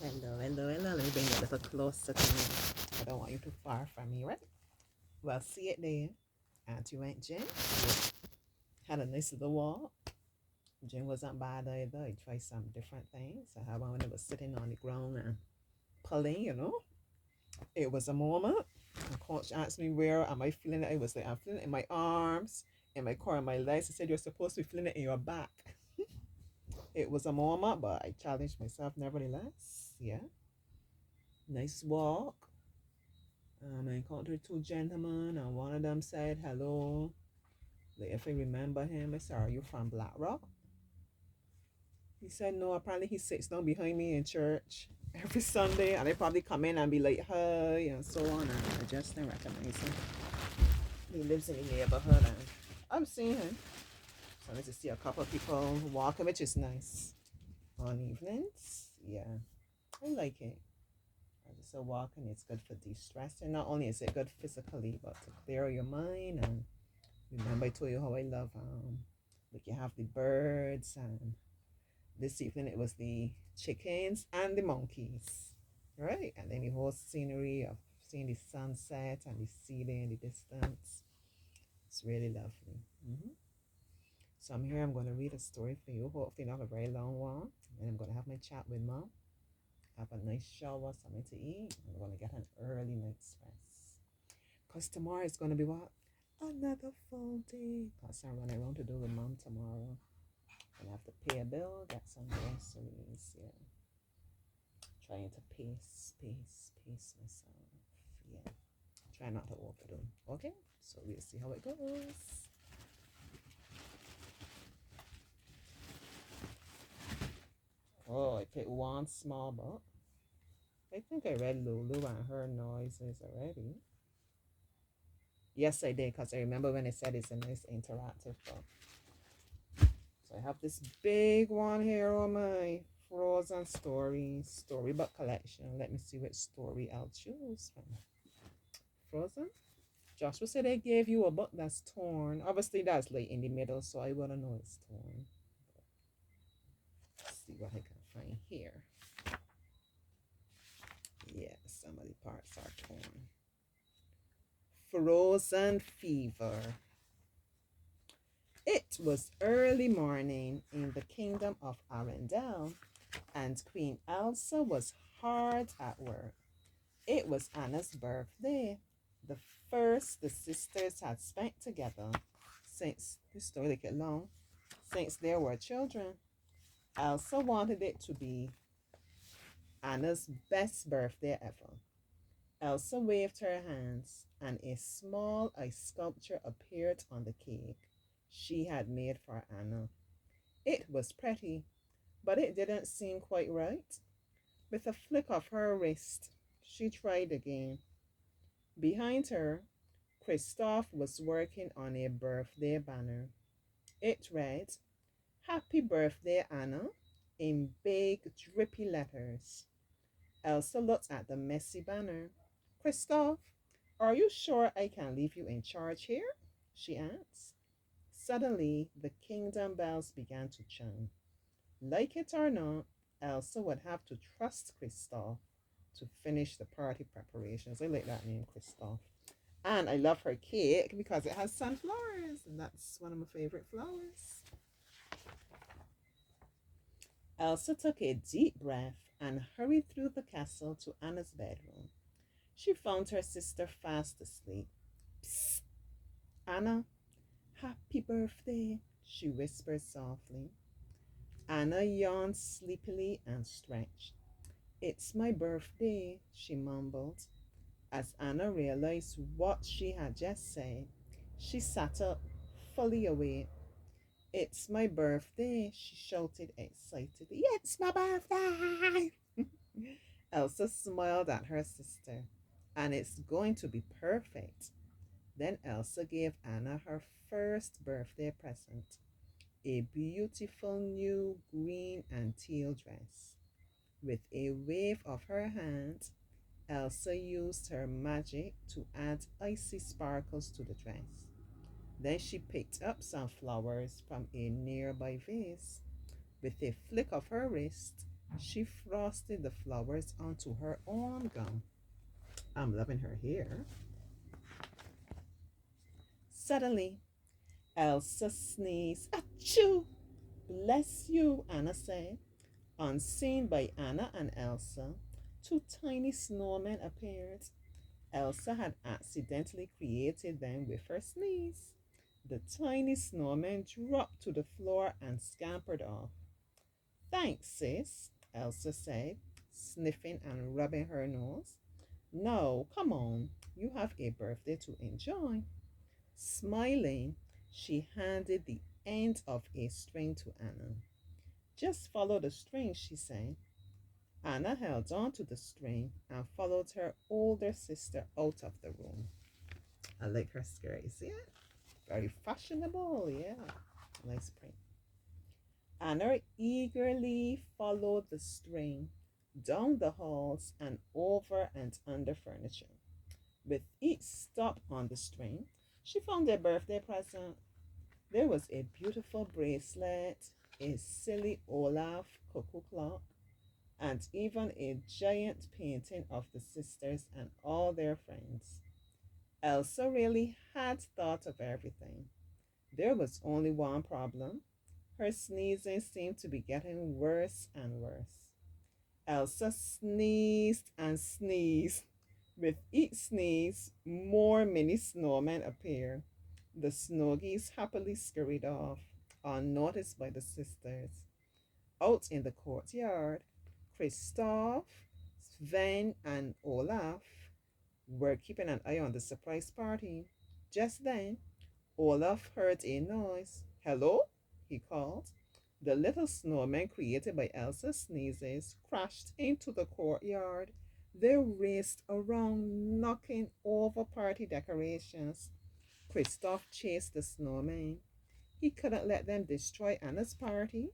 Hello, hello, hello. Let me bring you a little closer to me. I don't want you too far from me, right? Well, see it there. Auntie went Jen. Had a nice little walk. Jen wasn't bad either. He tried some different things. I had one when I was sitting on the ground and pulling. It was a moment. And coach asked me where am I feeling it. I was like, I'm feeling it in my arms, in my core, in my legs. He said, you're supposed to be feeling it in your back. It was a moment, but I challenged myself nevertheless. Yeah. Nice walk. I encountered two gentlemen, and one of them said hello. Like, if I remember him, I said, are you from Black Rock? He said, no, apparently he sits down behind me in church every Sunday, and I probably come in and be like, hi, and so on, and I just didn't recognize him. He lives in the neighborhood, and I've seen him. So I need to see a couple of people walking, which is nice. On evenings, yeah, I like it. So walking is good for de-stressing. Not only is it good physically, but to clear your mind. And remember I told you how I love like you have the birds, and this evening it was the chickens and the monkeys. Right? And then the whole scenery of seeing the sunset and the sea there in the distance. It's really lovely. So I'm here, I'm gonna read a story for you, hopefully not a very long one. And I'm gonna have my chat with mom. Have a nice shower, something to eat. I'm gonna get an early night's rest. Cause tomorrow is gonna be what? Another full day. Cause I'm running around to do with mom tomorrow. Gonna have to pay a bill, get some groceries. Yeah. Trying to pace myself. Yeah. Try not to overdo. Okay. So we'll see how it goes. Oh, I picked one small book. I think I read Lulu and Her Noises already. Yes, I did, because I remember when it said it's a nice interactive book. So I have this big one here on my Frozen Stories storybook collection. Let me see which story I'll choose from. Frozen? Joshua said they gave you a book that's torn. Obviously, that's like in the middle, so I wouldn't know it's torn. Let's see what I can find here. Yeah, some of the parts are torn. Frozen Fever. It was early morning in the kingdom of Arendelle, and Queen Elsa was hard at work. It was Anna's birthday, the first the sisters had spent together since this story get long, since there were children. Elsa wanted it to be Anna's best birthday ever. Elsa waved her hands, and a small ice sculpture appeared on the cake she had made for Anna. It was pretty, but it didn't seem quite right. With a flick of her wrist, she tried again. Behind her, Christophe was working on a birthday banner. It read, Happy Birthday, Anna, in big, drippy letters. Elsa looked at the messy banner. Christophe, are you sure I can leave you in charge here? She asked. Suddenly, the kingdom bells began to chime. Like it or not, Elsa would have to trust Christophe to finish the party preparations. I like that name, Christophe. And I love her cake because it has sunflowers, and that's one of my favorite flowers. Elsa took a deep breath and hurried through the castle to Anna's bedroom. She found her sister fast asleep. Psst, Anna, happy birthday, she whispered softly. Anna yawned sleepily and stretched. It's my birthday, she mumbled. As Anna realized what she had just said, she sat up, fully awake. It's my birthday, she shouted excitedly. It's my birthday! Elsa smiled at her sister. And it's going to be perfect. Then Elsa gave Anna her first birthday present, a beautiful new green and teal dress. With a wave of her hand, Elsa used her magic to add icy sparkles to the dress. Then she picked up some flowers from a nearby vase. With a flick of her wrist, She frosted the flowers onto her own gown. I'm loving her hair. Suddenly, Elsa sneezed. Achoo! Bless you, Anna said. Unseen by Anna and Elsa, two tiny snowmen appeared. Elsa had accidentally created them with her sneeze. The tiny snowman dropped to the floor and scampered off. Thanks, sis, Elsa said, sniffing and rubbing her nose. No, come on, you have a birthday to enjoy. Smiling, she handed the end of a string to Anna. Just follow the string, she said. Anna held on to the string and followed her older sister out of the room. I like her skirt, you see it? Very fashionable, yeah. Nice print. Anna eagerly followed the string down the halls and over and under furniture. With each stop on the string, she found a birthday present. There was a beautiful bracelet, a silly Olaf cuckoo clock, and even a giant painting of the sisters and all their friends. Elsa really had thought of everything. There was only one problem. Her sneezing seemed to be getting worse and worse. Elsa sneezed and sneezed. With each sneeze, more mini snowmen appeared. The snow geese happily scurried off, unnoticed by the sisters. Out in the courtyard, Christoph, Sven, and Olaf were keeping an eye on the surprise party. Just then, Olaf heard a noise. Hello? He called. The little snowman created by Elsa's sneezes crashed into the courtyard. They raced around, knocking over party decorations. Christoph chased the snowman. He couldn't let them destroy Anna's party.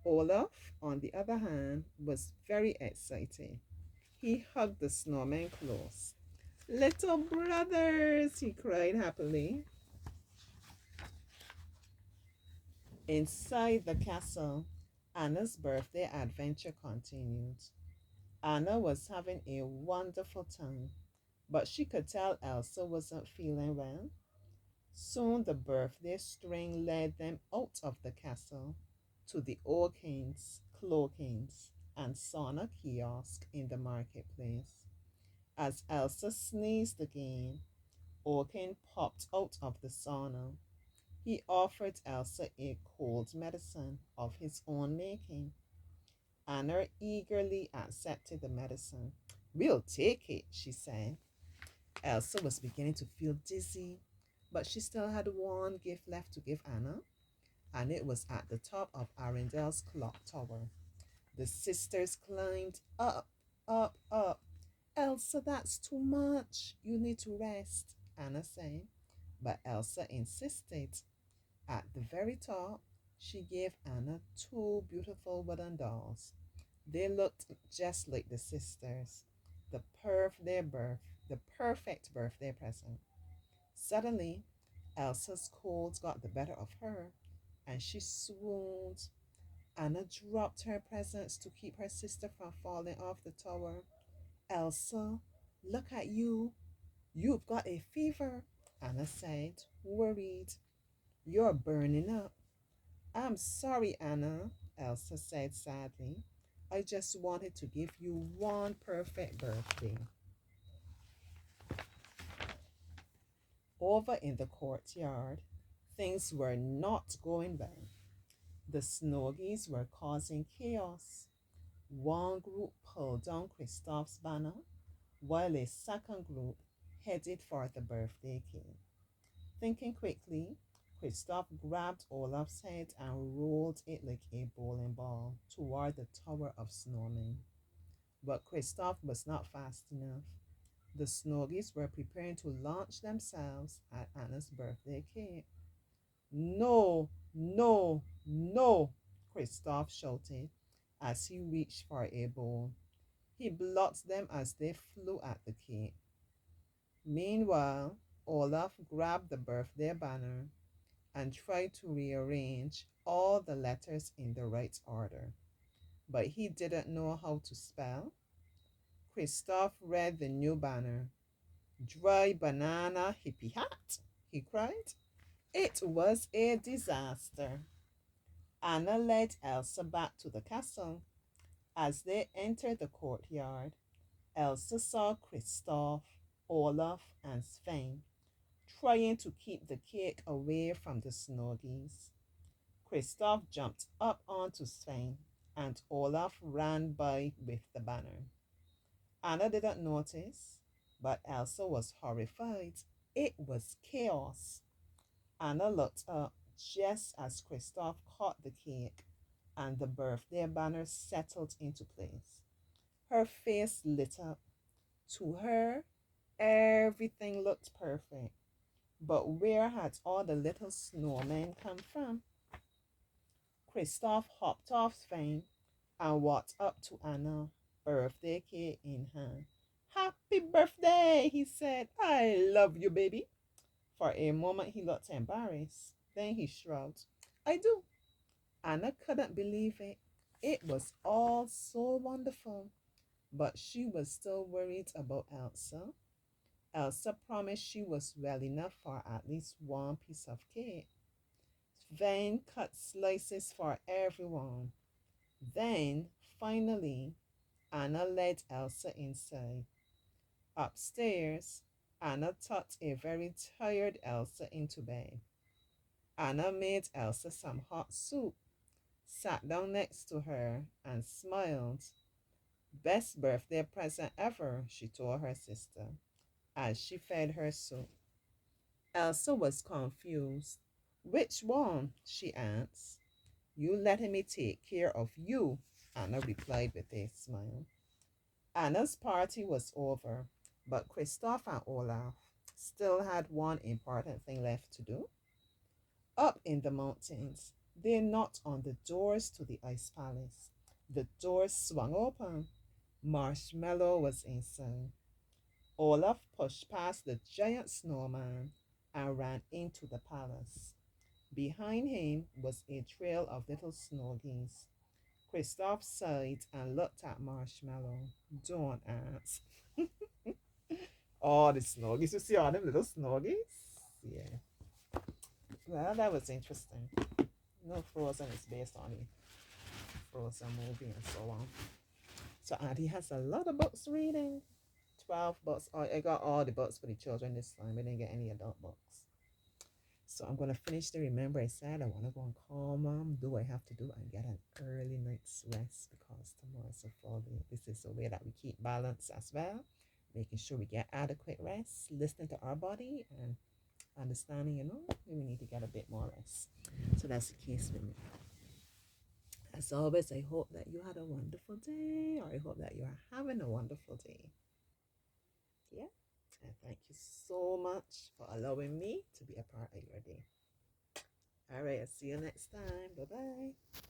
Olaf, on the other hand, was very excited. He hugged the snowman close. Little brothers, he cried happily. Inside the castle, Anna's birthday adventure continued. Anna was having a wonderful time, but she could tell Elsa wasn't feeling well. Soon the birthday string led them out of the castle to the Orkins, Cloakins, and sauna kiosk in the marketplace. As Elsa sneezed again, Orkin popped out of the sauna. He offered Elsa a cold medicine of his own making. Anna eagerly accepted the medicine. We'll take it, she said. Elsa was beginning to feel dizzy, but she still had one gift left to give Anna, and it was at the top of Arendelle's clock tower. The sisters climbed up, up, up. Elsa, that's too much. You need to rest, Anna said. But Elsa insisted. At the very top, she gave Anna two beautiful wooden dolls. They looked just like the sisters. The perfect birthday present. Suddenly, Elsa's colds got the better of her, and she swooned. Anna dropped her presents to keep her sister from falling off the tower. Elsa, look at you. You've got a fever, Anna said, worried. You're burning up. I'm sorry, Anna, Elsa said sadly. I just wanted to give you one perfect birthday. Over in the courtyard, things were not going well. The Snoggies were causing chaos. One group pulled down Christoph's banner, while a second group headed for the birthday cake. Thinking quickly, Christoph grabbed Olaf's head and rolled it like a bowling ball toward the Tower of Snowmen. But Christoph was not fast enough. The Snoggies were preparing to launch themselves at Anna's birthday cake. No, no, no, Christoph shouted as he reached for a bowl. He blocked them as they flew at the cake. Meanwhile, Olaf grabbed the birthday banner and tried to rearrange all the letters in the right order. but he didn't know how to spell. Christophe read the new banner. Dry banana hippie hat, he cried. It was a disaster. Anna led Elsa back to the castle. As they entered the courtyard, Elsa saw Kristoff, Olaf, and Sven trying to keep the cake away from the snow geese. Kristoff jumped up onto Sven, and Olaf ran by with the banner. Anna didn't notice, but Elsa was horrified. It was chaos. Anna looked up just as Kristoff caught the cake and the birthday banner settled into place. Her face lit up. To her, everything looked perfect. But where had all the little snowmen come from? Kristoff hopped off Sven and walked up to Anna, birthday cake in hand. Happy birthday, he said. I love you, baby. For a moment, he looked embarrassed. Then he shrugged. I do. Anna couldn't believe it. It was all so wonderful. But she was still worried about Elsa. Elsa promised she was well enough for at least one piece of cake. Then cut slices for everyone. Then, finally, Anna led Elsa inside. Upstairs, Anna tucked a very tired Elsa into bed. Anna made Elsa some hot soup, sat down next to her, and smiled. Best birthday present ever, she told her sister as she fed her soup. Elsa was confused. Which one? She asked. You letting me take care of you, Anna replied with a smile. Anna's party was over, but Kristoff and Olaf still had one important thing left to do. Up in the mountains, they knocked on the doors to the ice palace. The doors swung open. Marshmallow was inside. Olaf pushed past the giant snowman and ran into the palace. Behind him was a trail of little snow geese. Kristoff sighed and looked at Marshmallow. Don't ask. All the snow geese. You see all them little snow geese? Yeah. Well, that was interesting. No, Frozen is based on the Frozen movie and so on. So Auntie has a lot of books reading. 12 books. I got all the books for the children this time. I didn't get any adult books. So I'm going to finish the Remember I Said I want to go and call mom. Do I have to do and get an early night's rest because tomorrow is a full day. This is a way that we keep balance as well. Making sure we get adequate rest, listening to our body, and understanding, we need to get a bit more rest. So that's the case with me. As always, I hope that you had a wonderful day, or I hope that you are having a wonderful day. Yeah. And thank you so much for allowing me to be a part of your day. All right, I'll see you next time. Bye bye.